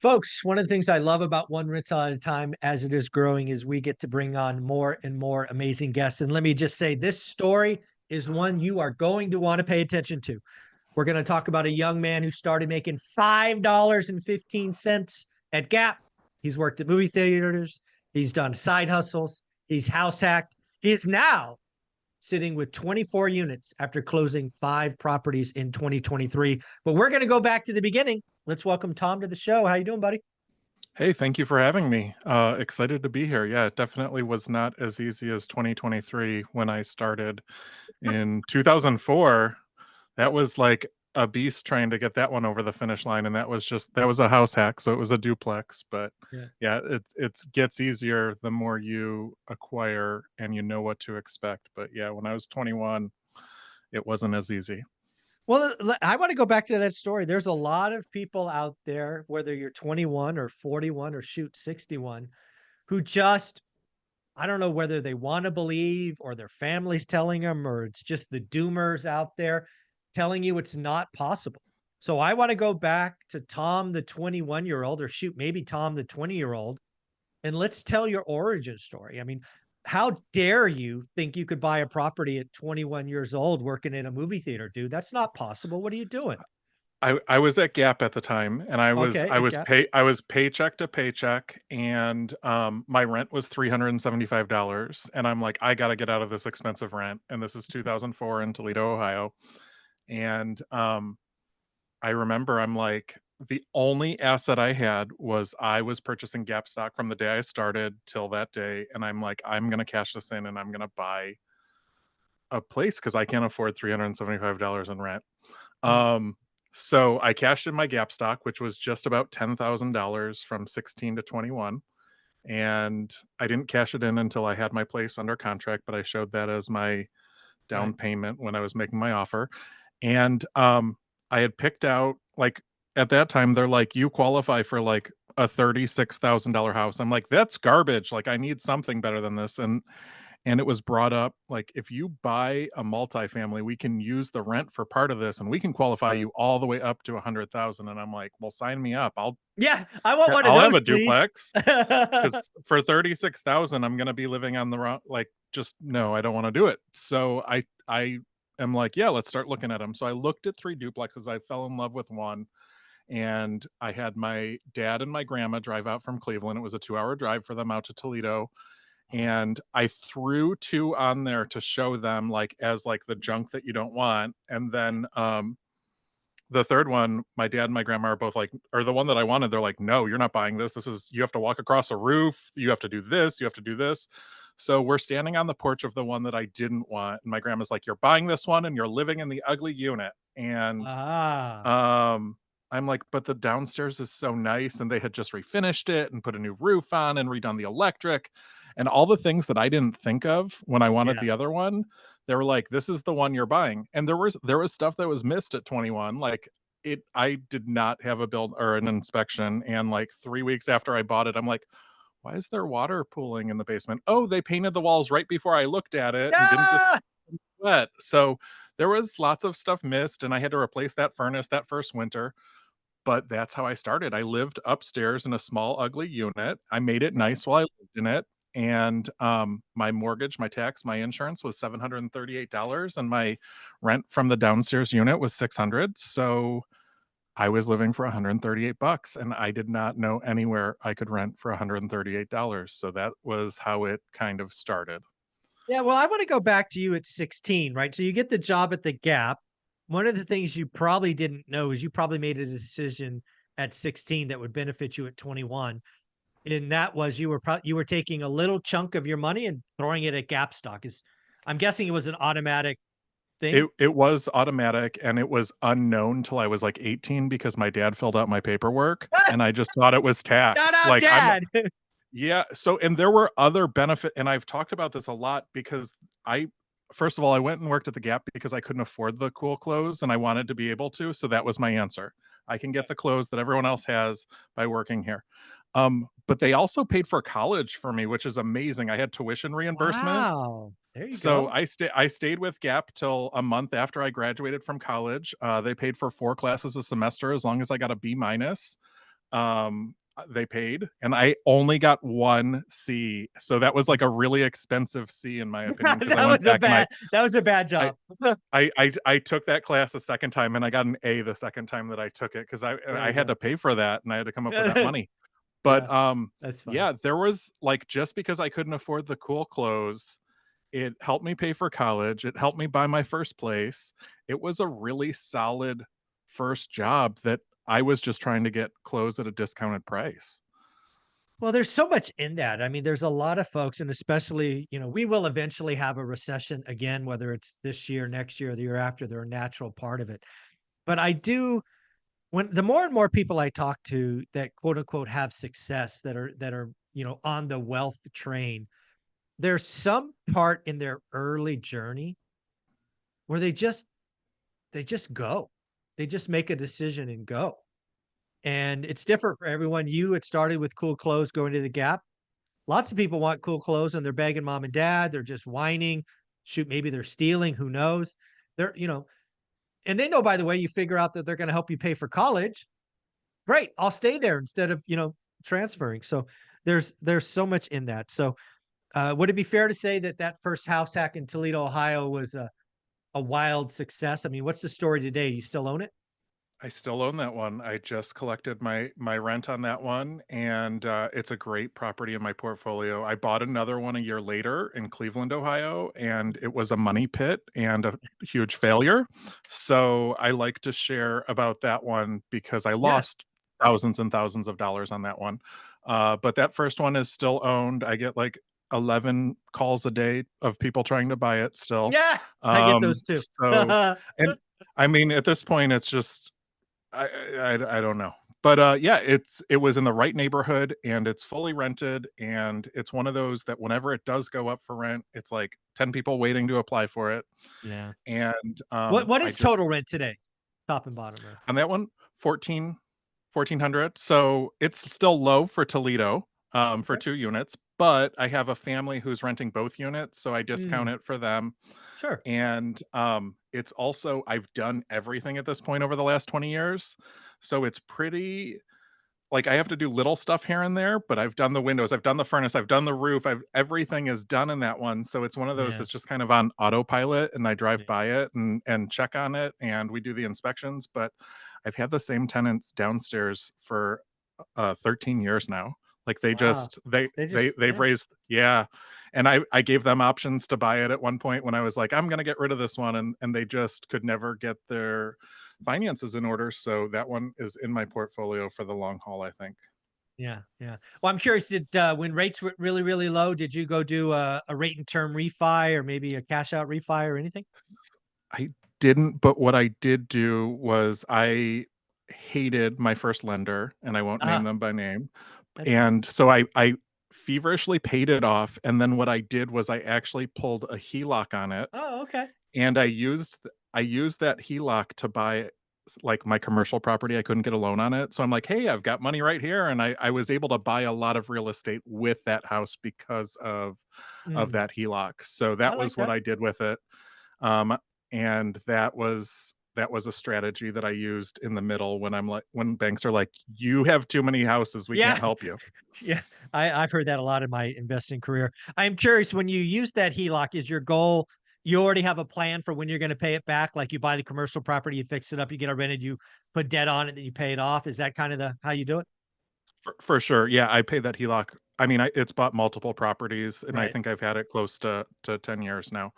Folks, one of the things I love about One Rental at a Time as it is growing is we get to bring on more and more amazing guests. And let me just say, this story is one you are going to want to pay attention to. We're going to talk about a young man who started making $5.15 at Gap. He's worked at movie theaters. He's done side hustles. He's house hacked. He is now sitting with 24 units after closing 5 properties in 2023. But we're going to go back to the beginning. Let's welcome Tom to the show. How you doing, buddy? Hey, thank you for having me. Excited to be here. Yeah, it definitely was not as easy as 2023 when I started in 2004. That was like a beast trying to get that one over the finish line, and that was a house hack, so it was a duplex. But Yeah. yeah, it gets easier the more you acquire and you know what to expect. But yeah, when I was 21, it wasn't as easy. Well, I want to go back to that story. There's a lot of people out there, whether you're 21 or 41 or shoot 61, who just, I don't know whether they want to believe or their family's telling them, or it's just the doomers out there telling you it's not possible. So I want to go back to Tom, the 21-year-old, or shoot, maybe Tom, the 20-year-old, and let's tell your origin story. I mean, how dare you think you could buy a property at 21 years old working in a movie theater, dude? That's not possible. What are you doing? I was at Gap at the time, and Okay, it got I was paycheck to paycheck, and, my rent was $375, and I'm like, "I gotta get out of this expensive rent," and this is 2004 in Toledo, Ohio, and, I remember I'm like, the only asset I was purchasing Gap stock from the day I started till that day, and I'm like, "I'm gonna cash this in, and I'm gonna buy a place because I can't afford $375 in rent." mm, Um, so I cashed in my Gap stock, which was just about $10,000 from 16 to 21. And I didn't cash it in until I had my place under contract, but I showed that as my right. down payment when I was making my offer. And I had picked out, like, at that time, they're like, you qualify for like a $36,000 house. I'm like, that's garbage. Like, I need something better than this. And it was brought up, like, "If you buy a multifamily, we can use the rent for part of this, and we can qualify you all the way up to 100,000." And I'm like, "Well, sign me up. Yeah, I want one of I'll have those, a please. duplex because for 36,000, I'm gonna be living on the wrong, like, just no, I don't wanna do it." So I am like, "Yeah, let's start looking at them." So I looked at 3 duplexes. I fell in love with one, and I had my dad and my grandma drive out from Cleveland. It was a 2-hour drive for them out to Toledo, Oh, and I threw 2 on there to show them, like, as, like, the junk that you don't want, and then, the 3rd one, my dad and my grandma are both like, or the one that I wanted, they're like, "No, you're not buying this. This is, you have to walk across a roof, you have to do this, you have to do this." So, we're standing on the porch of the one that I didn't want, and my grandma's like, "You're buying this one, and you're living in the ugly unit," and ah, I'm like, "But the downstairs is so nice," and they had just refinished it and put a new roof on and redone the electric, and all the things that I didn't think of when I wanted yeah. the other one. They were like, "This is the one you're buying," and there was stuff that was missed at 21, like, I did not have a build or an inspection, and, like, 3 weeks after I bought it, I'm like, "Why is there water pooling in the basement?" "Oh, they painted the walls right before I looked at it and didn't just Yeah! wet." So, there was lots of stuff missed, and I had to replace that furnace that first winter. But that's how I started. I lived upstairs in a small, ugly unit. I made it Yeah. nice while I lived in it, and, my mortgage, my tax, my insurance was $738, and my rent from the downstairs unit was 600, so I was living for 138 bucks, and I did not know anywhere I could rent for $138, so that was how it kind of started. Yeah, well, I wanna go back to you at 16, right? So you get the job at the Gap. One of the things you probably didn't know is you probably made a decision at 16 that would benefit you at 21, and that was you were taking a little chunk of your money and throwing it at Gap stock. Is I'm guessing it was an automatic thing? It was automatic, and it was unknown till I was, like, 18 because my dad filled out my paperwork, and I just thought it was Shout tax. out Like, dad. yeah, so and there were other benefit, and I've talked about this a lot because I first of all, I went and worked at the Gap because I couldn't afford the cool clothes, and I wanted to be able to, so that was my answer. I can get the clothes that everyone else has by working here. But they also paid for college for me, which is amazing. I had tuition reimbursement, Wow. There you so go. I stayed with Gap till a month after I graduated from college. They paid for 4 classes a semester as long as I got a B minus. they paid, and I only got 1 C, so that was, like, a really expensive C in my opinion because I went back and That was a bad I job. I took that class a second time, and I got an A the second time that I took it because There I you had go. to pay for that, and I had to come up with that money. Yeah, But, that's funny. yeah, there was like, just because I couldn't afford the cool clothes, it helped me pay for college, it helped me buy my first place. It was a really solid first job that I was just trying to get clothes at a discounted price. Well, there's so much in that. I mean, there's a lot of folks, and especially, we will eventually have a recession again, whether it's this year, next year, or the year after. They're a natural part of it. But I do, when the more and more people I talk to that quote unquote have success, that are on the wealth train, there's some part in their early journey where they just go. They just make a decision and go. And it's different for everyone. It started with cool clothes going to the Gap. Lots of people want cool clothes and they're begging mom and dad. They're just whining. Shoot, maybe they're stealing. Who knows? And they know, by the way, you figure out that they're going to help you pay for college. Great. I'll stay there instead of, transferring. So there's so much in that. So would it be fair to say that that first house hack in Toledo, Ohio was a wild success? I mean, what's the story today? You still own it? I still own that one. I just collected my rent on that one, and, it's a great property in my portfolio. I bought another one a year later in Cleveland, Ohio, and it was a money pit and a huge failure. So, I like to share about that one because I Yeah. lost thousands and thousands of dollars on that one. But that first one is still owned. I get, like, 11 calls a day of people trying to buy it still. Yeah. I get those too. So and I mean, at this point, it's just I don't know. But, yeah, it was in the right neighborhood, and it's fully rented, and it's one of those that whenever it does go up for rent, it's like 10 people waiting to apply for it, Yeah. and, What I is just total rent today? Top and bottom or on that one, 1400. So, it's still low for Toledo, for okay. 2 units, but I have a family who's renting both units, so I discount Mm, it for them, sure. and, it's also I've done everything at this point over the last 20 years, so it's pretty like, I have to do little stuff here and there, but I've done the windows, I've done the furnace, I've done the roof, everything is done in that one, so it's one of those Yeah. that's just kind of on autopilot, and I drive Yeah. by it and check on it, and we do the inspections, but I've had the same tenants downstairs for, 13 years now. Like, they Wow. just They just they've yeah. raised yeah, and I gave them options to buy it at one point when I was like, "I'm gonna get rid of this one," and they just could never get their finances in order, so that one is in my portfolio for the long haul, I think. Yeah, yeah. Well, I'm curious, when rates were really, really low, did you go do a rate and term refi or maybe a cash out refi or anything? I didn't, but what I did do was I hated my first lender, and I won't name Ah, them by name, that's fine. and so I feverishly paid it off, and then what I did was I actually pulled a HELOC on it, Oh, okay. and I used that HELOC to buy like my commercial property. I couldn't get a loan on it. So I'm like, "Hey, I've got money right here." And I was able to buy a lot of real estate with that house because of Mm, that HELOC. So I that like was what that. I did with it. Um, and that was a strategy that I used in the middle when I'm like when banks are like, "You have too many houses. We Yeah. can't help you." Yeah. I've heard that a lot in my investing career. I'm curious, when you use that HELOC, is your goal, you already have a plan for when you're gonna pay it back? Like, you buy the commercial property, you fix it up, you get it rented, you put debt on it, then you pay it off. Is that kind of the how you do it? For sure, yeah, I paid that HELOC. I mean, it's bought multiple properties, and I Right. think I've had it close to 10 years now,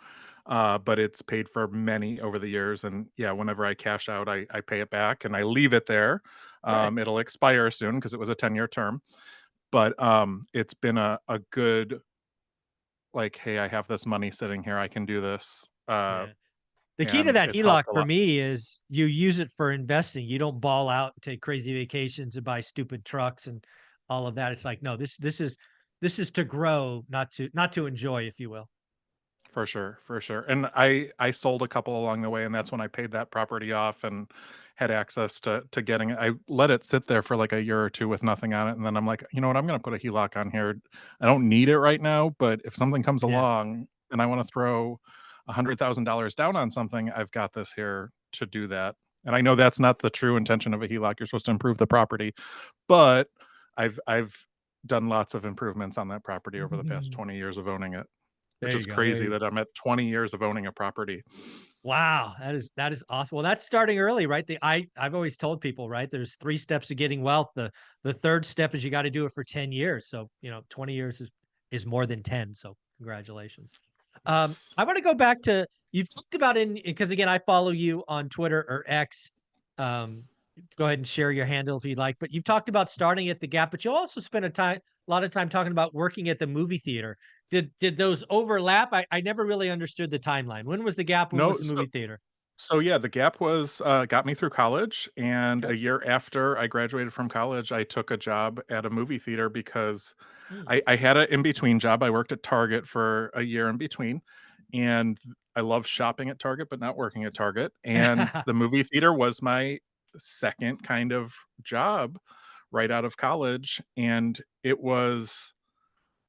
but it's paid for many over the years, and, yeah, whenever I cash out, I pay it back, and I leave it there. Right. It'll expire soon because it was a 10-year term, but, it's been a good, like, "Hey, I have this money sitting here, I can do this," Yeah. The key to and that it's helped HELOC a for lot. me is you use it for investing. You don't ball out and take crazy vacations and buy stupid trucks and all of that. It's like, no, this is to grow, not to enjoy, if you will. For sure, and I sold a couple along the way, and that's when I paid that property off and had access to getting it. I let it sit there for, like, a year or 2 with nothing on it, and then I'm like, "You know what? I'm gonna put a HELOC on here. I don't need it right now, but if something comes Yeah. along and I wanna throw $100,000 down on something, I've got this here to do that." And I know that's not the true intention of a HELOC. You're supposed to improve the property, but I've done lots of improvements on that property over the past 20 years of owning it, which There is you go. There crazy you that I'm at 20 years of owning a property. Wow, that is awesome. Well, that's starting early, right? I've always told people, right? There's 3 steps to getting wealth. The third step is you gotta do it for 10 years. So, 20 years is more than 10. So congratulations. Yes. I want to go back to you've talked about in because again, I follow you on Twitter or X. Um, go ahead and share your handle if you'd like. But you've talked about starting at the Gap, but you also spent a lot of time talking about working at the movie theater. Did those overlap? I never really understood the timeline. When was the Gap? When No, was the movie theater? so yeah, the Gap was got me through college, and Okay. a year after I graduated from college, I took a job at a movie theater because Hmm. I had an in between job. I worked at Target for a year in between, and I love shopping at Target, but not working at Target. And the movie theater was my second kind of job right out of college, and it was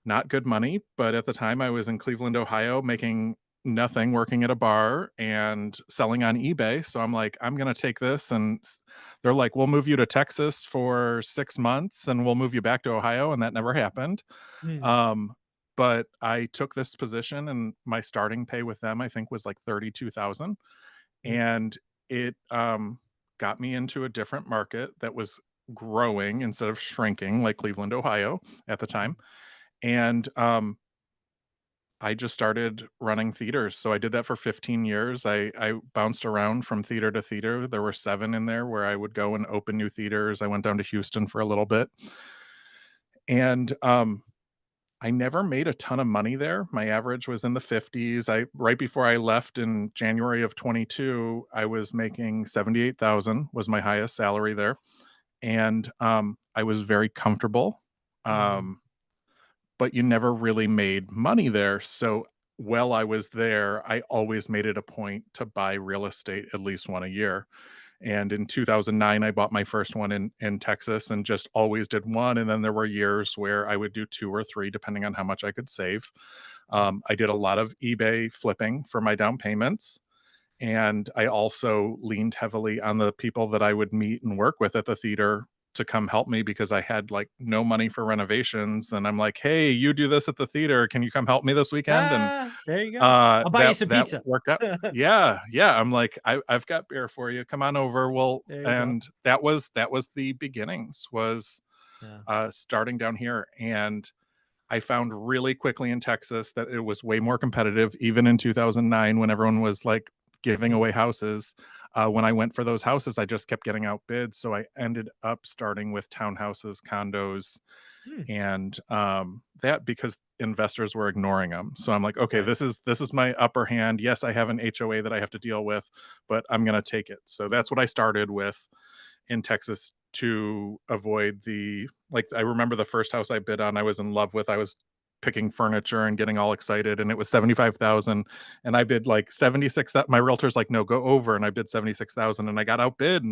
not good money, but at the time I was in Cleveland, Ohio, making nothing, working at a bar and selling on eBay. So I'm like, I'm gonna take this, and they're like, "We'll move you to Texas for 6 months, and we'll move you back to Ohio," and that never happened. Hmm. Um, but I took this position, and my starting pay with them, I think, was like 32,000, Hmm. and it got me into a different market that was growing instead of shrinking, like Cleveland, Ohio, at the time. And I just started running theaters. So I did that for 15 years. I bounced around from theater to theater. There were 7 in there where I would go and open new theaters. I went down to Houston for a little bit. And I never made a ton of money there. My average was in the 50s. I right before I left in January of 22, I was making 78,000 was my highest salary there. And I was very comfortable. Hmm. Um but you never really made money there. So while I was there, I always made it a point to buy real estate at least one a year. And in 2009, I bought my first one in Texas and just always did one. And then there were years where I would do 2 or 3, depending on how much I could save. I did a lot of eBay flipping for my down payments. And I also leaned heavily on the people that I would meet and work with at the theater to come help me because I had like no money for renovations. And I'm like, hey, you do this at the theater. Can you come help me this weekend? And There you go. I'll buy you some that pizza. worked out. Yeah, yeah. I'm like, I've got beer for you. Come on over. Well, There you go. and that was the beginnings, was Yeah. starting down here. And I found really quickly in Texas that it was way more competitive, even in 2009 when everyone was like giving Mm. away houses. When I went for those houses, I just kept getting outbid. So I ended up starting with townhouses, condos, Mm. and that because investors were ignoring them. So I'm like, okay, Right. this is my upper hand. Yes, I have an HOA that I have to deal with, but I'm gonna take it. So that's what I started with in Texas to avoid the like I remember the first house I bid on I was in love with. I was picking furniture and getting all excited and it was 75,000 and I bid like 76 that my realtor's like no go over and I bid 76,000 and I got outbid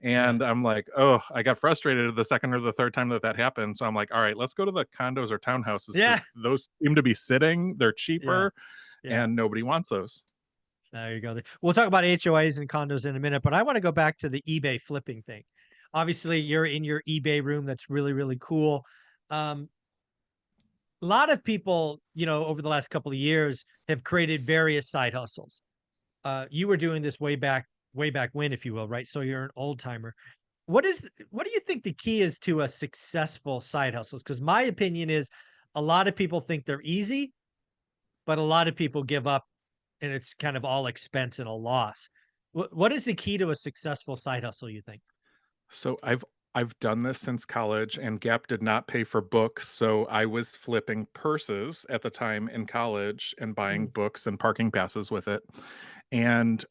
Yeah. and I'm like, "Oh, I got frustrated the second or the third time that that happened." So I'm like, "All right, let's go to the condos or townhouses Yeah. cuz those seem to be sitting, they're Yeah. cheaper Yeah. and nobody wants those." There you go. We'll talk about HOAs and condos in a minute, but I want to go back to the eBay flipping thing. Obviously, you're in your eBay room. That's really, really cool. Um, a lot of people, over the last couple of years have created various side hustles. You were doing this way back when, if you will, right? So you're an old timer. What do you think the key is to a successful side hustles? Because my opinion is a lot of people think they're easy, but a lot of people give up and it's kind of all expense and a loss. What is the key to a successful side hustle, you think? So I've done this since college and Gap did not pay for books, so I was flipping purses at the time in college and buying Mm. books and parking passes with it. And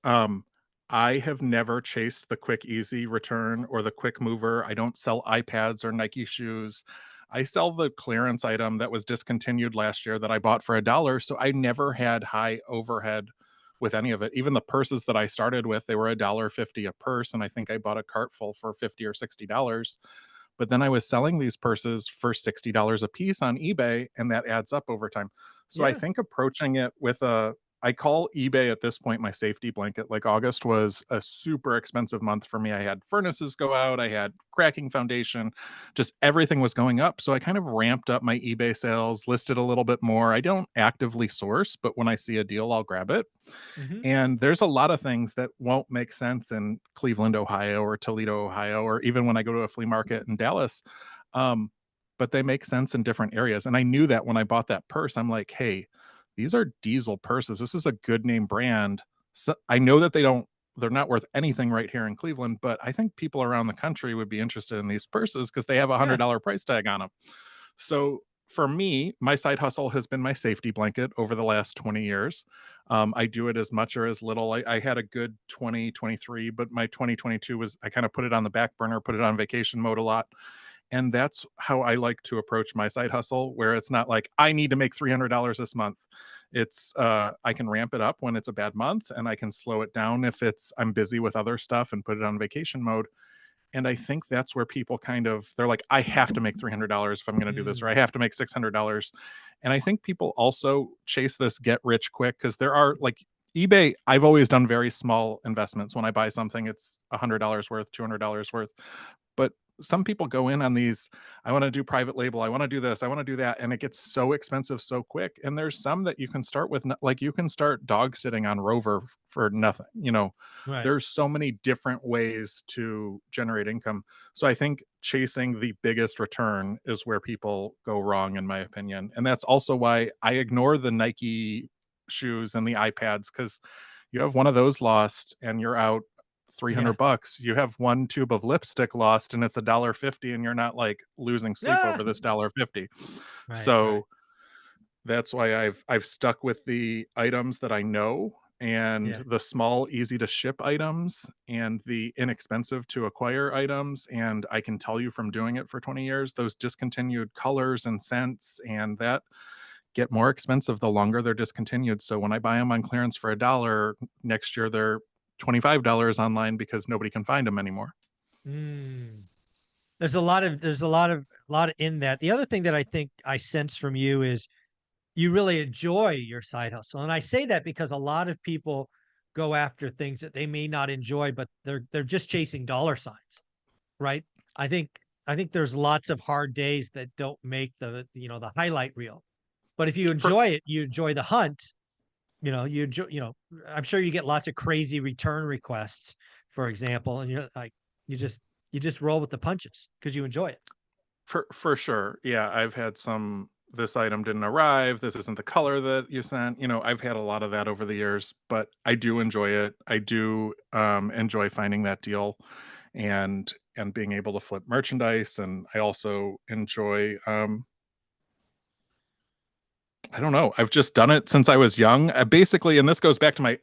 I have never chased the quick easy return or the quick mover. I don't sell iPads or Nike shoes. I sell the clearance item that was discontinued last year that I bought for $1, so I never had high overhead with any of it. Even the purses that I started with, they were $1.50 a purse, and I think I bought a cart full for 50 or $60. But then I was selling these purses for $60 a piece on eBay, and that adds up over time. So I Yeah. think approaching it with I call eBay at this point my safety blanket. Like August was a super expensive month for me. I had furnaces go out, I had cracking foundation, just everything was going up. So I kind of ramped up my eBay sales, listed a little bit more. I don't actively source, but when I see a deal, I'll grab it. Mhm. And there's a lot of things that won't make sense in Cleveland, Ohio, or Toledo, Ohio, or even when I go to a flea market in Dallas. Um, but they make sense in different areas. And I knew that when I bought that purse, I'm like, hey, these are diesel purses. This is a good name brand. So I know that they're not worth anything right here in Cleveland, but I think people around the country would be interested in these purses because they have a Yeah. $100 price tag on them. So for me, my side hustle has been my safety blanket over the last 20 years. I do it as much or as little. I had a good 2023, but my 2022 was, I kind of put it on the back burner, put it on vacation mode a lot. And that's how I like to approach my side hustle, where it's not like I need to make $300 this month. It's I can ramp it up when it's a bad month, and I can slow it down if I'm busy with other stuff and put it on vacation mode. And I think that's where people they're like, I have to make $300 if I'm going to do this, or I Mm. have to make $600. And I think people also chase this get rich quick because there are like eBay. I've always done very small investments. When I buy something, it's $100 worth, $200 worth. But some people go in on these, I want to do private label, I want to do this, I want to do that, and it gets so expensive so quick. And there's some that you can start with, like you can start dog sitting on Rover for nothing. Right. There's so many different ways to generate income. So I think chasing the biggest return is where people go wrong, in my opinion. And that's also why I ignore the Nike shoes and the iPads, because you have one of those lost and you're out Yeah. 300 bucks. You have one tube of lipstick lost and it's $1.50, and you're not like losing sleep Ah! over this $1.50. Right, right. So that's why I've stuck with the items that I know, and Yeah. the small, easy to ship items and the inexpensive to acquire items. And I can tell you from doing it for 20 years, those discontinued colors and scents and that get more expensive the longer they're discontinued. So when I buy them on clearance for $1, next year they're $25 online because nobody can find them anymore. Mm. There's a lot of in that. The other thing that I think I sense from you is you really enjoy your side hustle. And I say that because a lot of people go after things that they may not enjoy, but they're just chasing dollar signs, right? I think I think there's lots of hard days that don't make the highlight reel. But if you For enjoy it, you enjoy the hunt, you enjoy, I'm sure you get lots of crazy return requests, for example, and you're like you just roll with the punches because you enjoy it. for sure. Yeah, I've had some, this item didn't arrive, this isn't the color that you sent. I've had a lot of that over the years, but I do enjoy it. I do enjoy finding that deal and being able to flip merchandise. And I also enjoy I don't know, I've just done it since I was young. Basically, and this goes back to my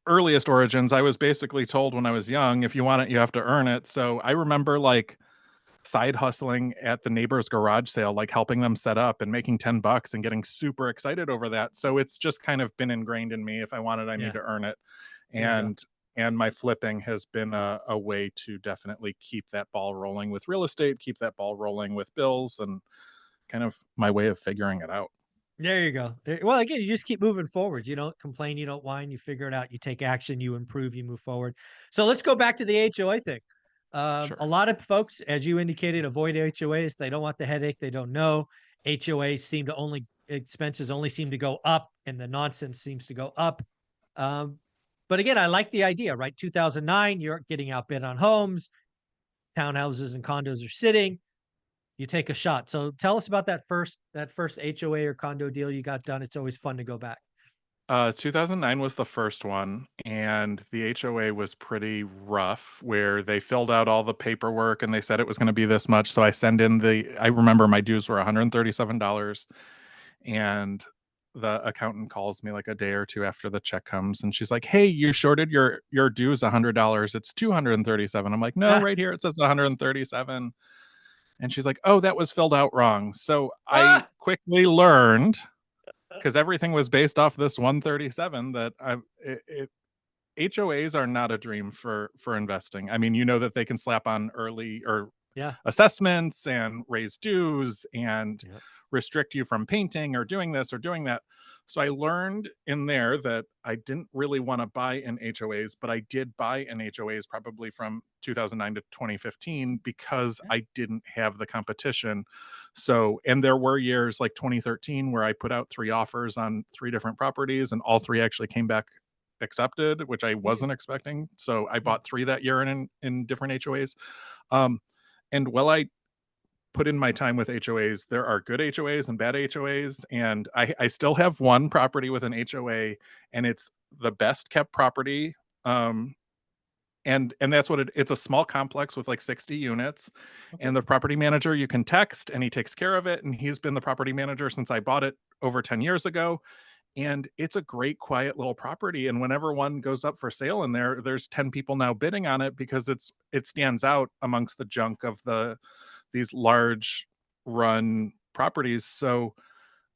earliest origins, I was basically told when I was young, if you want it, you have to earn it. So I remember like side hustling at the neighbor's garage sale, like helping them set up and making 10 bucks and getting super excited over that. So it's just kind of been ingrained in me. If I want it, I need Yeah, to earn it. there you go. And my flipping has been a way to definitely keep that ball rolling with real estate, keep that ball rolling with bills, and kind of my way of figuring it out. There you go. Well, again, you just keep moving forward. You don't complain, you don't whine, you figure it out, you take action, you improve, you move forward. So let's go back to the HOA thing. A Sure. lot of folks, as you indicated, avoid HOAs. They don't want the headache. They don't know. HOAs expenses only seem to go up, and the nonsense seems to go up. Um, but again, I like the idea, right? 2009, you're getting outbid on homes, townhouses and condos are sitting. You take a shot. So tell us about that first HOA or condo deal you got done. It's always fun to go back. 2009 was the first one, and the HOA was pretty rough, where they filled out all the paperwork and they said it was gonna be this much, so I remember my dues were $137, and the accountant calls me, like, a day or 2 after the check comes, and she's like, "Hey, you shorted your dues $100, it's 237." I'm like, "No, Ah, right here it says 137." And she's like, "Oh, that was filled out wrong." So I ah, quickly learned, because everything was based off this 137, that HOAs are not a dream for investing. I mean, that they can slap on early or Yeah. assessments and raise dues and Yep. restrict you from painting or doing this or doing that. So I learned in there that I didn't really want to buy in HOAs, but I did buy in HOAs probably from 2009 to 2015 because Yeah. I didn't have the competition. So, and there were years like 2013 where I put out 3 offers on 3 different properties and all 3 actually came back accepted, which I Mm, wasn't expecting. So I mm, bought 3 that year in different HOAs. Um, and while I put in my time with HOAs, there are good HOAs and bad HOAs, and I still have one property with an HOA, and it's the best kept property. Um, and that's what it's a small complex with like 60 units, okay. and the property manager you can text, and he takes care of it, and he's been the property manager since I bought it over 10 years ago, and it's a great quiet little property, and whenever one goes up for sale in there, there's 10 people now bidding on it because it stands out amongst the junk of these large run properties. So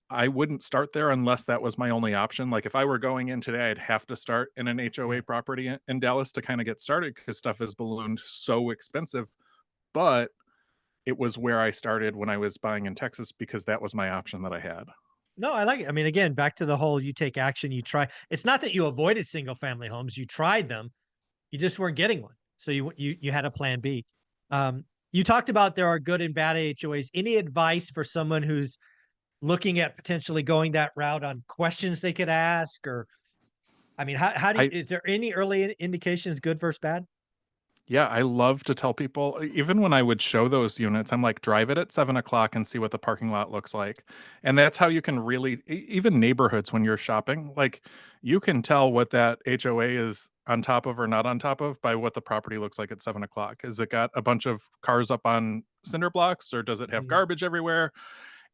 I wouldn't start there unless that was my only option. Like if I were going in today, I'd have to start in an Yeah. HOA property in Dallas to kind of get started because stuff has ballooned so expensive. But it was where I started when I was buying in Texas because that was my option that I had. No, I like it. I mean, again, back to the whole you take action, you try. It's not that you avoided single family homes, you tried them, you just weren't getting one. So you had a plan B. You talked about there are good and bad HOAs. Any advice for someone who's looking at potentially going that route on questions they could ask? Or I mean, how do you, I is there any early indications good versus bad? Yeah, I love to tell people, even when I would show those units, I'm like, drive it at 7 o'clock and see what the parking lot looks like. And that's how you can really, even neighborhoods when you're shopping, like you can tell what that HOA is on top of or not on top of by what the property looks like at 7 o'clock. Is it got a bunch of cars up on cinder blocks or does it have Mhm, garbage everywhere?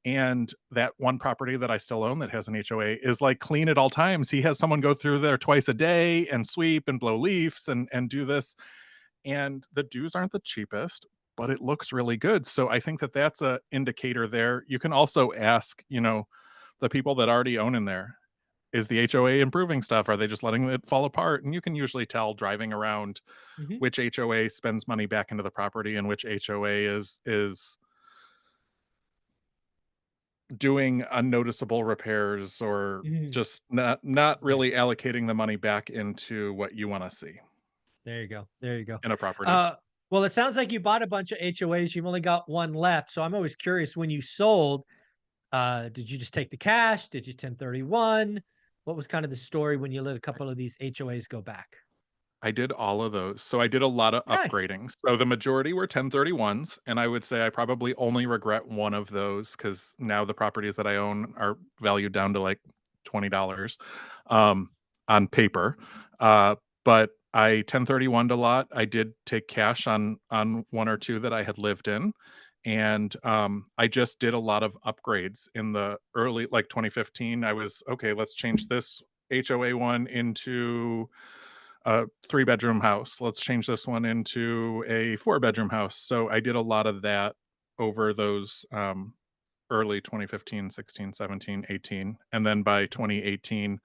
And that one property that I still own that has an HOA is like clean at all times. He has someone go through there twice a day and sweep and blow leaves and do this, and the dues aren't the cheapest, but it looks really good. So I think that that's a indicator there. You can also ask, the people that already own in there, is the HOA improving stuff? Are they just letting it fall apart? And you can usually tell driving around mhm, which HOA spends money back into the property and which HOA is doing unnoticeable repairs or mhm. just not Yeah. really allocating the money back into what you want to see There you go. There you go. in a property. Uh, well, it sounds like you bought a bunch of HOAs. You've only got one left. So I'm always curious when you sold, did you just take the cash? Did you 1031? What was kind of the story when you let a couple of these HOAs go back? I did all of those. So I did a lot of Nice. upgrading. So the majority were 1031s, and I would say I probably only regret one of those because now the properties that I own are valued down to like $20 um, on paper. Uh, but I 1031'd a lot. I did take cash on one or two that I had lived in. And I just did a lot of upgrades in the early, like 2015. I was okay, let's change this HOA one into a 3 bedroom house. Let's change this one into a 4 bedroom house. So I did a lot of that over those early 2015, 16, 17, 18. And then by 2018,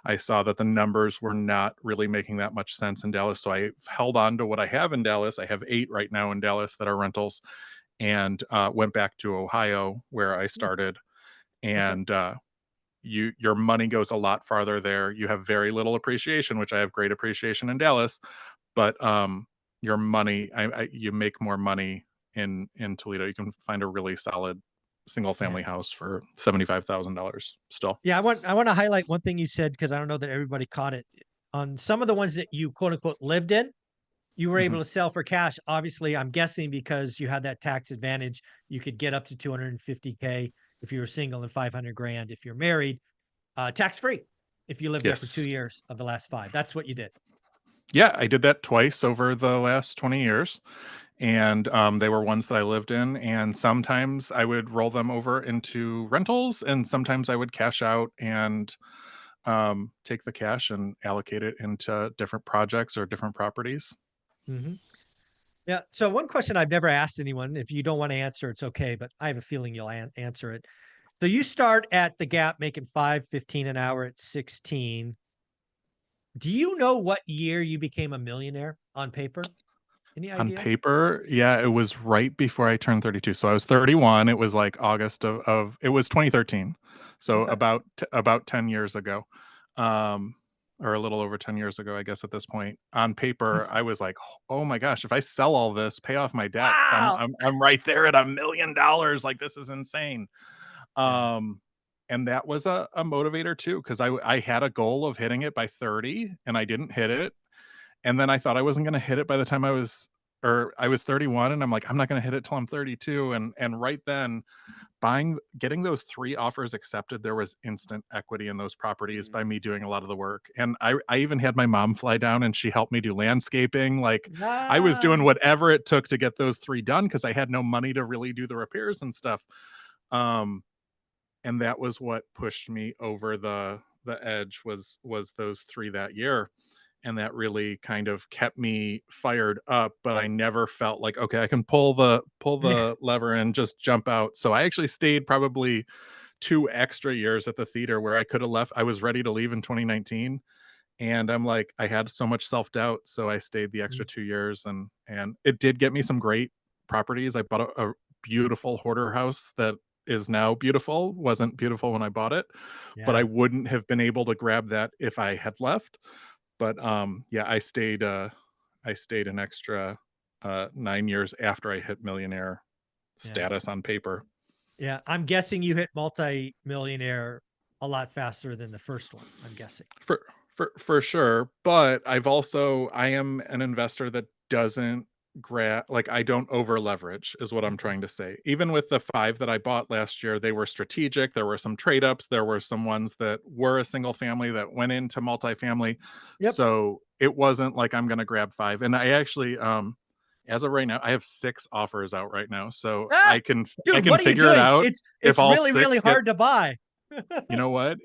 I saw that the numbers were not really making that much sense in Dallas. So I held on to what I have in Dallas. I have 8 right now in Dallas that are rentals and went back to Ohio where I Hmm, started. okay. And your money goes a lot farther there. You have very little appreciation, which I have great appreciation in Dallas, but your money, you make more money in Toledo. You can find a really solid single Yeah. family house for $75,000 still. Yeah. I want to highlight one thing you said because I don't know that everybody caught it. On some of the ones that you quote unquote lived in, you were Mhm. able to sell for cash. Obviously, I'm guessing because you had that tax advantage, you could get up to 250K if you were single and 500 grand if you're married, tax free if you lived there for Yes. 2 years of the last five. That's what you did. Yeah, I did that twice over the last 20 years. And they were ones that I lived in. And sometimes I would roll them over into rentals, and sometimes I would cash out and take the cash and allocate it into different projects or different properties. Mhm. Yeah. So one question I've never asked anyone, if you don't want to answer, it's okay, but I have a feeling you'll answer it. So you start at the Gap making 515 an hour at 16. Do you know what year you became a millionaire on paper? Any On idea? paper, yeah, it was right before I turned 32. So I was 31. It was like August of it was 2013. So Okay. about 10 years ago. Um, or a little over 10 years ago, I guess at this point. On paper, I was like, "Oh my gosh, if I sell all this, pay off my debts, Wow. I'm right there at $1,000,000. Like this is insane." Yeah. Um, and that was a motivator too, because I had a goal of hitting it by 30 and I didn't hit it. And then I thought I wasn't gonna hit it by the time I was 31 and I'm like, "I'm not gonna hit it till I'm 32," and right then, getting those 3 offers accepted, there was instant equity in those properties Mm. by me doing a lot of the work, and I even had my mom fly down and she helped me do landscaping, like, I was doing Nice. whatever it took to get those 3 done because I had no money to really do the repairs and stuff, um, and that was what pushed me over the edge was those 3 that year, and that really kind of kept me fired up, but I never felt like, "Okay, I can pull Yeah. the lever and just jump out." So I actually stayed probably 2 extra years at the theater where I coulda left. I was ready to leave in 2019, and I'm like, I had so much self-doubt, so I stayed the extra Mm. 2 years, and it did get me some great properties. I bought a beautiful hoarder house that is now beautiful, wasn't beautiful when I bought it, but I Yeah. wouldn't have been able to grab that if I had left. But, yeah, I stayed an extra, 9 years after I hit millionaire Yeah. status on paper. Yeah. I'm guessing you hit multi-millionaire a lot faster than the first one, I'm guessing. For for sure, but I am an investor that doesn't like, I don't over leverage is what I'm Mhm. trying to say. Even with the 5 that I bought last year, they were strategic, there were some trade ups, there were some ones that were a single family that went into multifamily, Yep. so it wasn't like I'm gonna grab 5, and I actually, as of right now, I have 6 offers out right now, so Ah! I Dude, can what are you figure it doing? out if It's all really, really 6 get. hard to buy. You know what?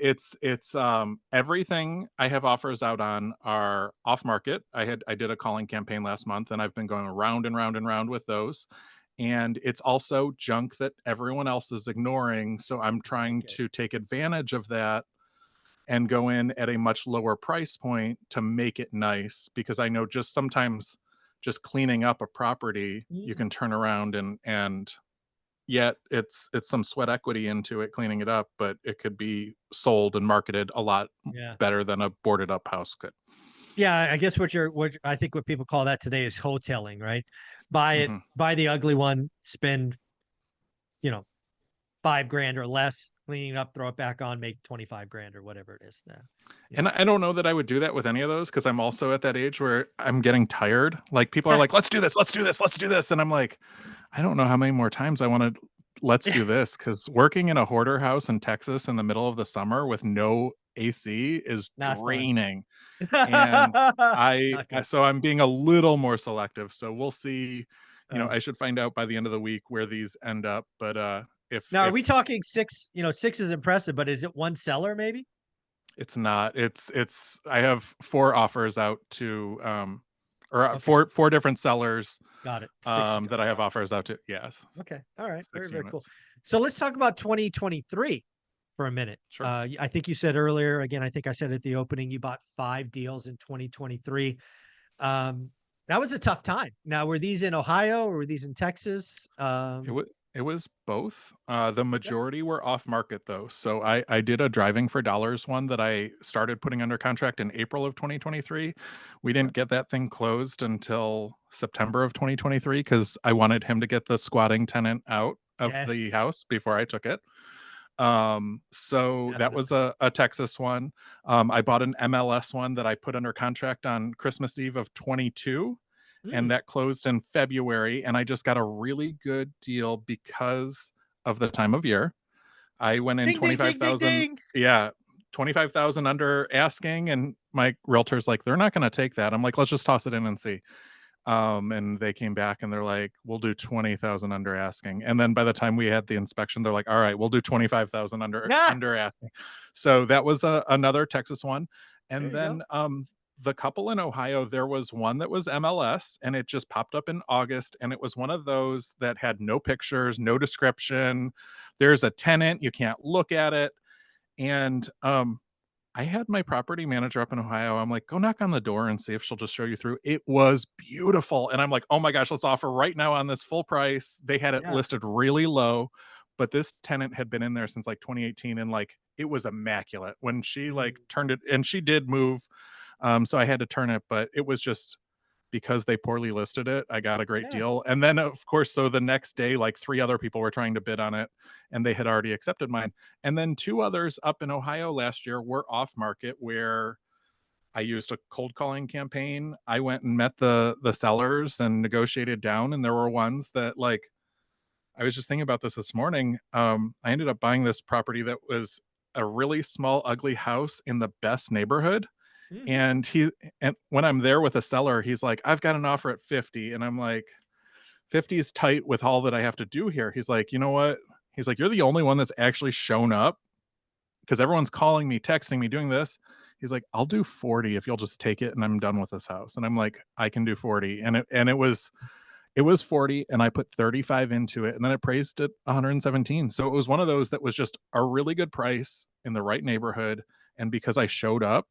Everything I have offers out on are off market. I did a calling campaign last month, and I've been going round and round and round with those, and it's also junk that everyone else is ignoring, so I'm I like trying it. to take advantage of that and go in at a much lower price point to make it nice, because I know just sometimes just cleaning up a property, you Mm. can turn around and yet it's some sweat equity into it cleaning it up, but it could be sold and marketed a lot Yeah. better than a boarded up house could. Yeah, I guess what I think what people call that today is hoteling, right? Buy it, Mhm. buy the ugly one, spend, you know, 5 grand or less, clean it up, throw it back on, make 25 grand or whatever it is. Yeah. And I don't know that I would do that with any of those because 'cause I'm also at that age where I'm getting tired. Like, people are like, "Let's do this, let's do this, let's do this," and I'm like, "I don't know how many more times I wanna let's Yeah. do this because working in a hoarder house in Texas in the middle of the summer with no AC is Not fun. draining. And Not good. so I'm being a little more selective, so we'll see, Oh. I should find out by the end of the week where these end up, but, Now, are we if talking 6? 6 is impressive, but is it one seller maybe? it's not, I have 4 offers out to, or, Okay, 4 different sellers, got it. 6 to that go. I have offers out to. Yes, Okay, all right, very, 6 very cool. units. So let's talk about 2023 for a minute. Sure. I think you said earlier, again, I think I said at the opening, you bought 5 deals in 2023. Um, that was a tough time. Now, were these in Ohio or were these in Texas? It was both. The Okay, majority were off market though. So I did a driving for dollars one that I started putting under contract in April of 2023. We okay. didn't get that thing closed until September of 2023 because I wanted him to get the squatting tenant out of the Yes, house before I took it. So that was definitely. a Texas one. I bought an MLS one that I put under contract on Christmas Eve of 22, and Mm. that closed in February, and I just got a really good deal because of the time of year. I went in Ding, ding, ding, ding, 25,000. ding. Yeah, 25,000 under asking, and my realtor's like, "They're not gonna take that." I'm like, "Let's just toss it in and see." And they came back and they're like, "We'll do 20,000 under asking." And then by the time we had the inspection, they're like, "All right, we'll do 25,000 Ah, under asking." So that was another Texas one. there And you go. then the couple in Ohio, there was one that was MLS and it just popped up in August. And it was one of those that had no pictures, no description. There's a tenant, you can't look at it. And I had my property manager up in Ohio. I'm like, "Go knock on the door and see if she'll just show you through." It was beautiful, and I'm like, "Oh my gosh, let's offer right now on this full price." They had it Yeah. listed really low, but this tenant had been in there since, like, 2018, and, like, it was immaculate. When she, Mm, like, turned it and she did move, so I had to turn it, but it was just because they poorly listed it, I got a great yeah. deal. And then, of course, so the next day, like 3 other people were trying to bid on it, and they had already accepted mine. And then 2 others up in Ohio last year were off market where I used a cold calling campaign. I went and met the sellers and negotiated down, and there were ones that, like, I was just thinking about this morning. I ended up buying this property that was a really small, ugly house in the best neighborhood, Mhm. and when I'm there with a seller, he's like, "I've got an offer at 50." And I'm like, "50 is tight with all that I have to do here." He's like, "You know what?" He's like, "You're the only one that's actually shown up because everyone's calling me, texting me, doing this." He's like, "I'll do 40 if you'll just take it and I'm done with this house." And I'm like, "I can do 40." And it was 40, and I put 35 into it, and then it appraised at 117. So it was one of those that was just a really good price in the right neighborhood, and because I showed up,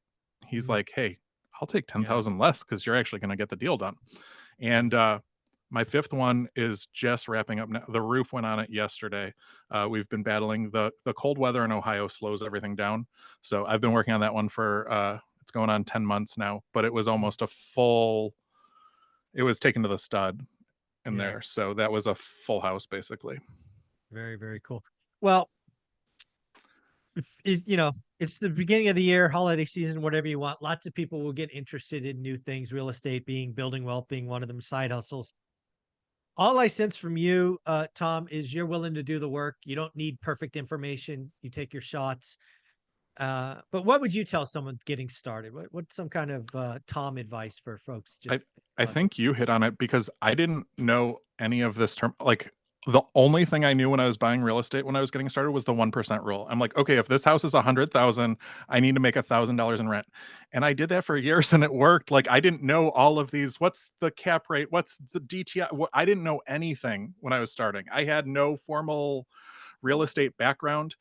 he's Mm, like, "Hey, I'll take yeah. 10,000 less because 'cause you're actually gonna get the deal done." Right. And, my 5th one is just wrapping up now. The roof went on it yesterday. We've been battling the cold weather in Ohio slows everything down, so I've been working on that one for, it's going on 10 months now, but it was Mm, almost a full it was taken to the stud in yeah. there, so that was a full house basically. Very, very cool. Well, is it's the beginning of the year, holiday season, whatever you want. Lots of people will get interested in new things, real estate being building wealth being one of them, side hustles. All I sense from you, Tom, is you're willing to do the work. You don't need perfect information. You take your shots. But what would you tell someone getting started? What's some kind of Tom advice for folks I just I about getting think you hit on it because I didn't know any of this term. Like, the only thing I knew when I was buying real estate when I was getting started was the 1% rule. I'm like, "Okay, if this house is 100,000, I need to make $1,000 in rent." And I did that for years and it worked. Like, I didn't know all of these, what's the cap rate? What's the DTI? What, I didn't know anything when I was starting. I had no formal real estate background.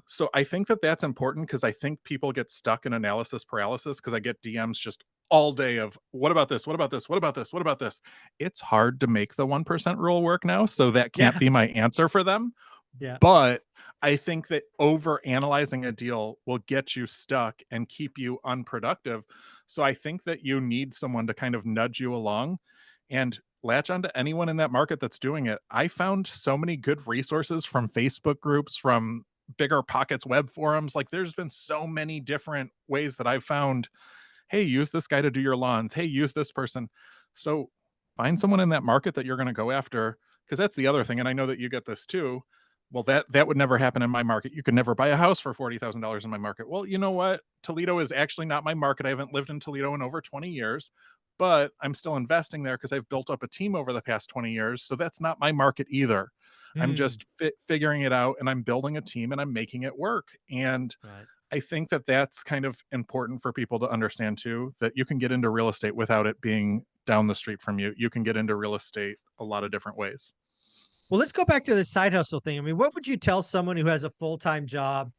So I think that that's important because I think people get stuck in analysis paralysis because I get DMs just all day of what about this? What about this? What about this? What about this? It's hard to make the 1% rule work now. So that can't Yeah, be my answer for them. yeah. But I think that over analyzing a deal will get you stuck and keep you unproductive. So I think that you need someone to kind of nudge you along and latch onto anyone in that market that's doing it. I found so many good resources from Facebook groups, from bigger pockets web forums. Like, there's been so many different ways that I've found, hey, use this guy to do your lawns. Hey, use this person. So find someone in that market that you're going to go after, because that's the other thing. And I know that you get this too. Well, that would never happen in my market. You could never buy a house for $40,000 in my market. Well, you know what? Toledo is actually not my market. I haven't lived in Toledo in over 20 years, but I'm still investing there because I've built up a team over the past 20 years. So that's not my market either. I'm Mm, just figuring it out, and I'm building a team and I'm making it work. And right. I think that that's kind of important for people to understand too, that you can get into real estate without it being down the street from you. You can get into real estate a lot of different ways. Well, let's go back to the side hustle thing. I mean, what would you tell someone who has a full-time job,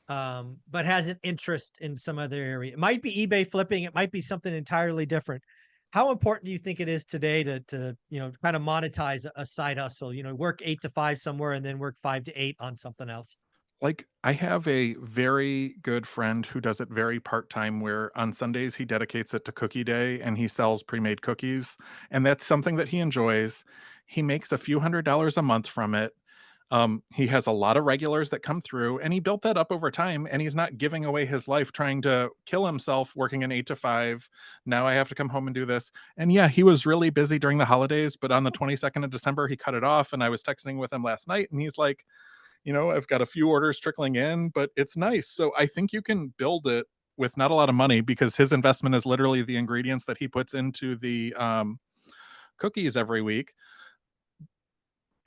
but has an interest in some other area? It might be eBay flipping. It might be something entirely different. How important do you think it is today to kind of monetize a side hustle? Work 8 to 5 somewhere and then work 5 to 8 on something else. Like, I have a very good friend who does it very part-time, where on Sundays he dedicates it to cookie day and he sells pre-made cookies, and that's something that he enjoys. He makes a few $100 a month from it. He has a lot of regulars that come through, and he built that up over time, and he's not giving away his life trying to kill himself working an 8 to 5. Now I have to come home and do this. And yeah, he was really busy during the holidays, but on the 22nd of December he cut it off, and I was texting with him last night and he's like, I've got a few orders trickling in, but it's nice. So I think you can build it with not a lot of money because his investment is literally the ingredients that he puts into the cookies every week.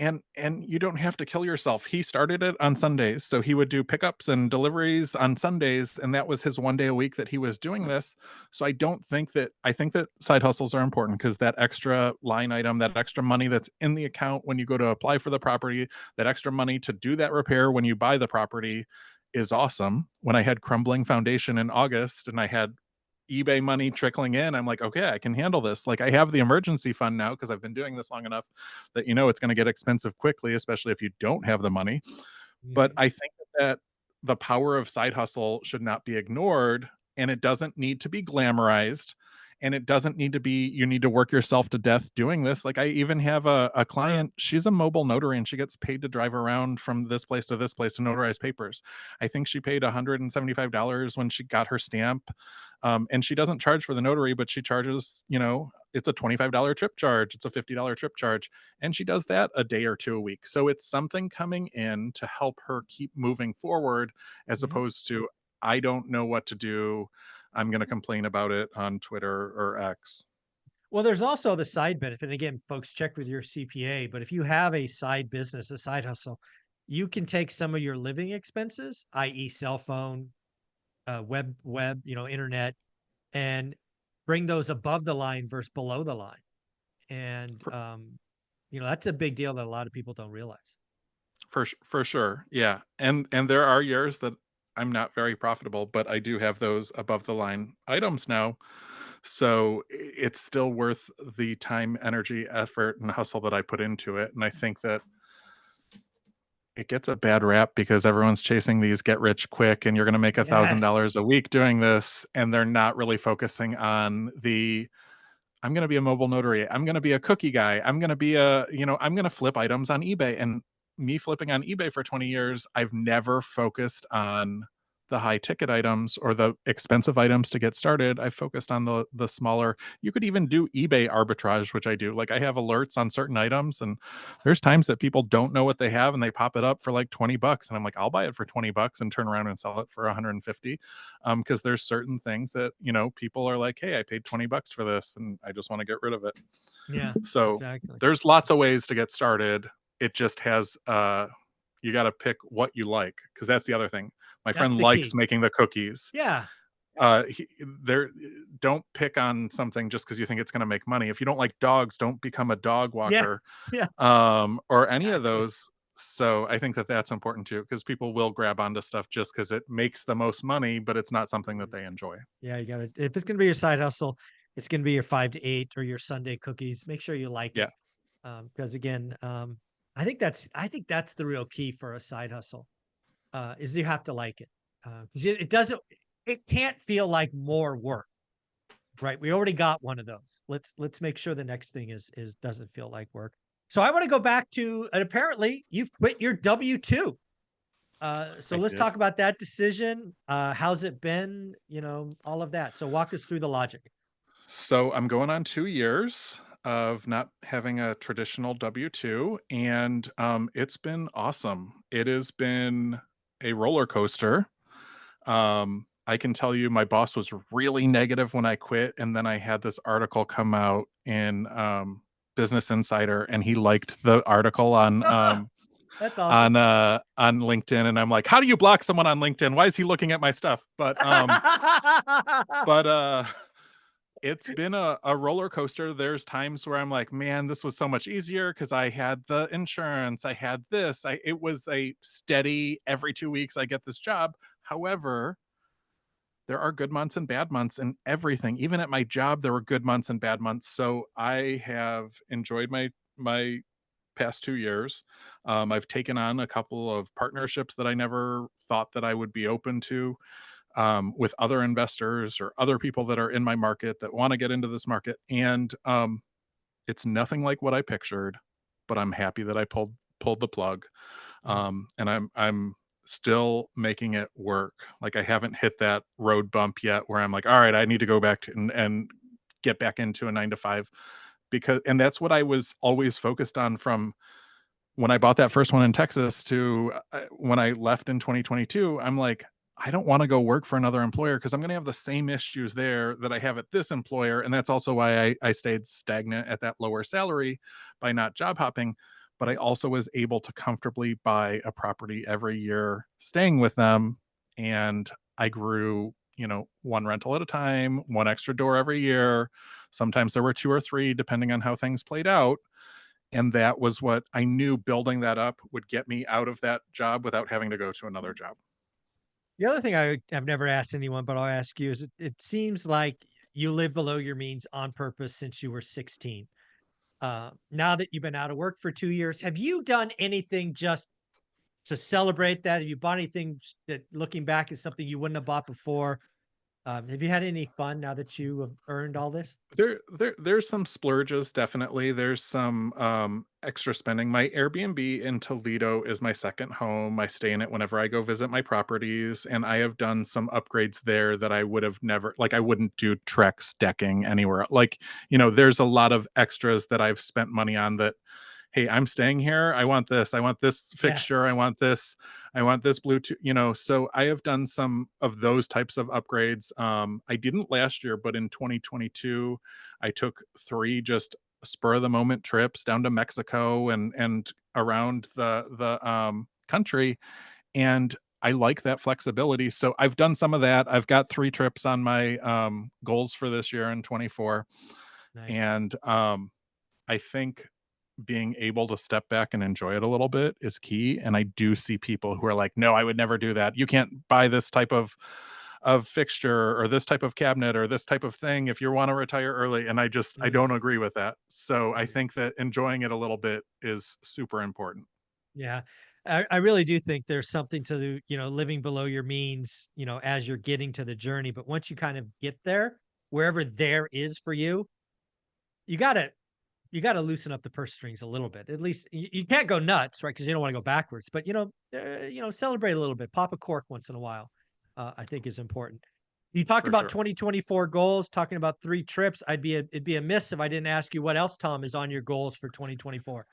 And you don't have to kill yourself. He started it on Sundays, so he would do pickups and deliveries on Sundays, and that was his one day a week that he was doing this. So I think that side hustles are important because that extra line item, that extra money that's in the account when you go to apply for the property, that extra money to do that repair when you buy the property, is awesome. When I had crumbling foundation in August and I had eBay money trickling in, I'm like, okay, I can handle this. Like, I have the emergency fund now because I've been doing this long enough that it's going to get expensive quickly, especially if you don't have the money. But Mhm. I think that the power of side hustle should not be ignored, and it doesn't need to be glamorized, and it doesn't need to be you need to work yourself to death doing this. Like, I even have a client, she's a mobile notary, and she gets paid to drive around from this place to this place to notarize papers. I think she paid $175 when she got her stamp, and she doesn't charge for the notary, but she charges, it's a $25 trip charge, it's a $50 trip charge, and she does that a day or two a week. So it's something coming in to help her keep moving forward, as Mhm. opposed to, I don't know what to do. I'm going to complain about it on Twitter or X. Well, there's also the side benefit. And again, folks, check with your CPA. But if you have a side business, a side hustle, you can take some of your living expenses, i.e., cell phone, internet, and bring those above the line versus below the line. And For, that's a big deal that a lot of people don't realize. for sure. Yeah. And there are years that I'm not very profitable, but I do have those above the line items now. So it's still worth the time, energy, effort, and hustle that I put into it. And I think that it gets a bad rap because everyone's chasing these get rich quick, and you're going to make Yes. $1,000 a week doing this, and they're not really focusing on the, I'm going to be a mobile notary, I'm going to be a cookie guy, I'm going to be I'm going to flip items on eBay. And me flipping on eBay for 20 years, I've never focused on the high ticket items or the expensive items to get started. I focused on the smaller. You could even do eBay arbitrage, which I do. Like, I have alerts on certain items, and there's times that people don't know what they have and they pop it up for like $20, and I'm like, I'll buy it for $20 and turn around and sell it for 150. Because there's certain things that, people are like, hey, I paid $20 for this and I just want to get rid of it. Yeah, So exactly. there's lots of ways to get started. It just has you got to pick what you like, because that's the other thing. My That's friend the likes key. making the cookies. Yeah. He, there, don't pick on something just because you think it's going to make money. If you don't like dogs, don't become a dog Yeah. walker, Yeah. or any of Exactly. those. So I think that that's important too, because people will grab onto stuff just because it makes the most money, but it's not something that Mhm. they enjoy. Yeah, you gotta if it's gonna be your side hustle, it's gonna be your 5 to 8 or your Sunday cookies. Make sure you like it. Yeah. Because again, I think that's the real key for a side hustle, is you have to like it. 'Cause it can't feel like more work, right? We already got one of those. Let's make sure the next thing is doesn't feel like work. So I want to go back to, and apparently you've quit your W-2. So I let's did. talk about that decision. How's it been? All of that. So walk us through the logic. So I'm going on 2 years of not having a traditional W-2, and it's been awesome. It has been a roller coaster. I can tell you, my boss was really negative when I quit, and then I had this article come out in Business Insider, and he liked the article That's awesome. on LinkedIn, and I'm like, how do you block someone on LinkedIn? Why is he looking at my stuff? But it's been a roller coaster. There's times where I'm like, man, this was so much easier because I had the insurance, I had this. It was a steady every 2 weeks I get this job. However, there are good months and bad months and everything. Even at my job, there were good months and bad months. So I have enjoyed my past 2 years. I've taken on a couple of partnerships that I never thought that I would be open to, with other investors or other people that are in my market that want to get into this market. And it's nothing like what I pictured, but I'm happy that I pulled the plug. Mhm. And I'm still making it work. Like, I haven't hit that road bump yet where I'm like, all right, I need to go back to and get back into a 9 to 5, because and that's what I was always focused on from when I bought that first one in Texas to when I left in 2022. I'm like, I don't want to go work for another employer because I'm going to have the same issues there that I have at this employer. And that's also why I stayed stagnant at that lower salary by not job hopping. But I also was able to comfortably buy a property every year staying with them. And I grew, one rental at a time, one extra door every year. Sometimes there were two or three, depending on how things played out, and that was what I knew building that up would get me out of that job without having to go to another job. The other thing I've never asked anyone, but I'll ask you is it seems like you live below your means on purpose since you were 16. Now that you've been out of work for 2 years, have you done anything just to celebrate that? Have you bought anything that looking back is something you wouldn't have bought before? Have you had any fun now that you have earned all this? There's some splurges, definitely. There's some, extra spending. My Airbnb in Toledo is my second home. I stay in it whenever I go visit my properties, and I have done some upgrades there that I would have never like, I wouldn't do Trex decking anywhere. Like, there's a lot of extras that I've spent money on that, "Hey, I'm staying here. I want this Yeah, fixture. I want this Bluetooth," so I have done some of those types of upgrades. I didn't last year, but in 2022, I took 3 just spur of the moment trips down to Mexico and around the country, and I like that flexibility. So I've done some of that. I've got 3 trips on my, goals for this year in '24, nice. and, I think being able to step back and enjoy it a little bit is key, and I do see people who are like, "No, I would never do that. You can't buy this type of fixture or this type of cabinet or this type of thing if you wanna retire early," and I don't Mm, agree with that. So, I mm, think that enjoying it a little bit is super important. yeah. I really do think there's something to the, living below your means, as you're getting to the journey. But once you kind of get there, wherever there is for you, you gotta you gotta loosen up the purse strings a little bit. At least you can't go nuts, right? Because you don't want to go backwards. But celebrate a little bit. Pop a cork once in a while. I think is important. You talked For about sure. 2024 goals, talking about 3 trips. It'd be a miss if I didn't ask you what else, Tom, is on your goals for 2024.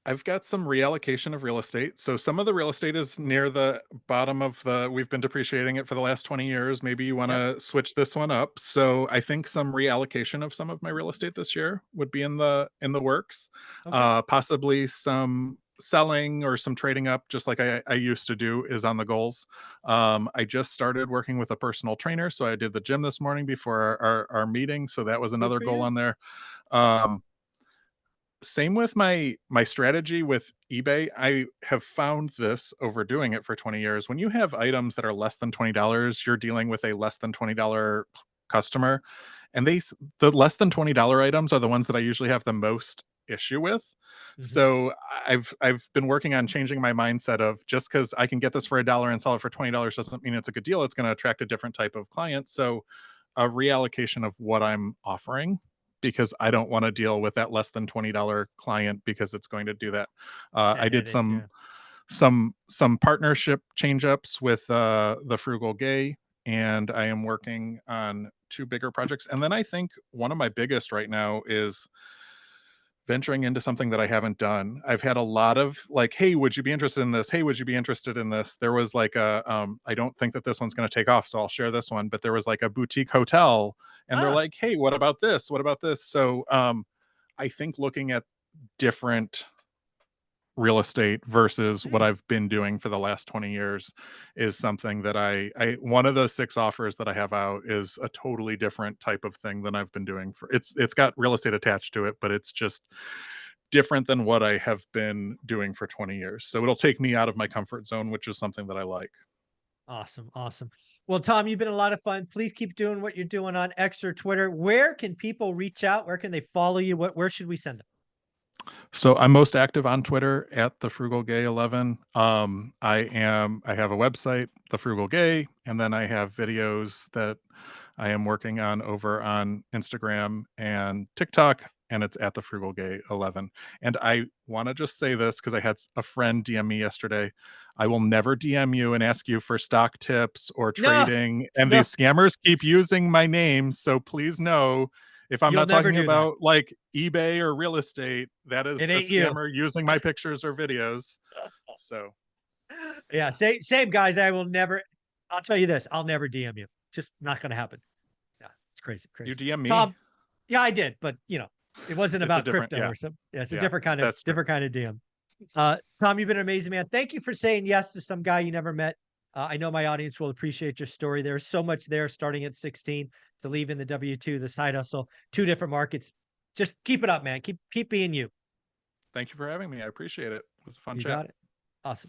I've got some reallocation of real estate. So some of the real estate is near the bottom of the we've been depreciating it for the last 20 years. Maybe you want Yep. to switch this one up. So I think some reallocation of some of my real estate this year would be in the works. Okay. Possibly some selling or some trading up, just like I used to do, is on the goals. I just started working with a personal trainer. So I did the gym this morning before our meeting. So that was Good another for goal you. on there. Um, Same with my strategy with eBay. I have found this over doing it for 20 years. When you have items that are less than $20, you're dealing with a less than $20 customer, and the less than $20 items are the ones that I usually have the most issue with. Mhm. So I've been working on changing my mindset of just because I can get this for a dollar and sell it for $20 doesn't mean it's a good deal. It's going to attract a different type of client. So a reallocation of what I'm offering because I don't want to deal with that less than $20 client because it's going to do that. That I did headache, some yeah. some partnership change ups with the Frugal Gay, and I am working on 2 bigger projects. And then I think one of my biggest right now is venturing into something that I haven't done. I've had a lot of like, "Hey, would you be interested in this? Hey, would you be interested in this?" There was like I don't think that this one's gonna take off, so I'll share this one, but there was like a boutique hotel, and they're Ah, like, "Hey, what about this? What about this?" So, I think looking at different real estate versus what mm, I've been doing for the last 20 years is something that I one of those 6 offers that I have out is a totally different type of thing than I've been doing for it's got real estate attached to it, but it's just different than what I have been doing for 20 years. So it'll take me out of my comfort zone, which is something that I like. awesome, awesome. Well, Tom, you've been a lot of fun. Please keep doing what you're doing on X or Twitter. Where can people reach out? Where can they follow you? Where should we send them? So I'm most active on Twitter at the Frugal Gay 11. I have a website, The Frugal Gay, and then I have videos that I am working on over on Instagram and TikTok, and it's at the Frugal Gay 11. And I want to just say this because I had a friend DM me yesterday. I will never DM you and ask you for stock tips or No, trading. And no, these scammers keep using my name. So please know if I'm you'll not never talking do that. about like eBay or real estate, that is It a ain't you. scammer using my pictures or videos. So Yeah, same guys. I will never. I'll tell you this. I'll never DM you. Just not going to happen. Yeah, it's crazy, you crazy. DM me. Tom, yeah, I did, but it wasn't It's a about different, crypto yeah, or something. Yeah, it's a yeah, that's true. different kind of DM. Tom, you've been an amazing man. Thank you for saying yes to some guy you never met. I know my audience will appreciate your story. There's so much there starting at 16 to leave in the W-2, the side hustle, 2 different markets. Just keep it up, man. Keep being you. Thank you for having me. I appreciate it. It was a fun You chat. got it. Awesome.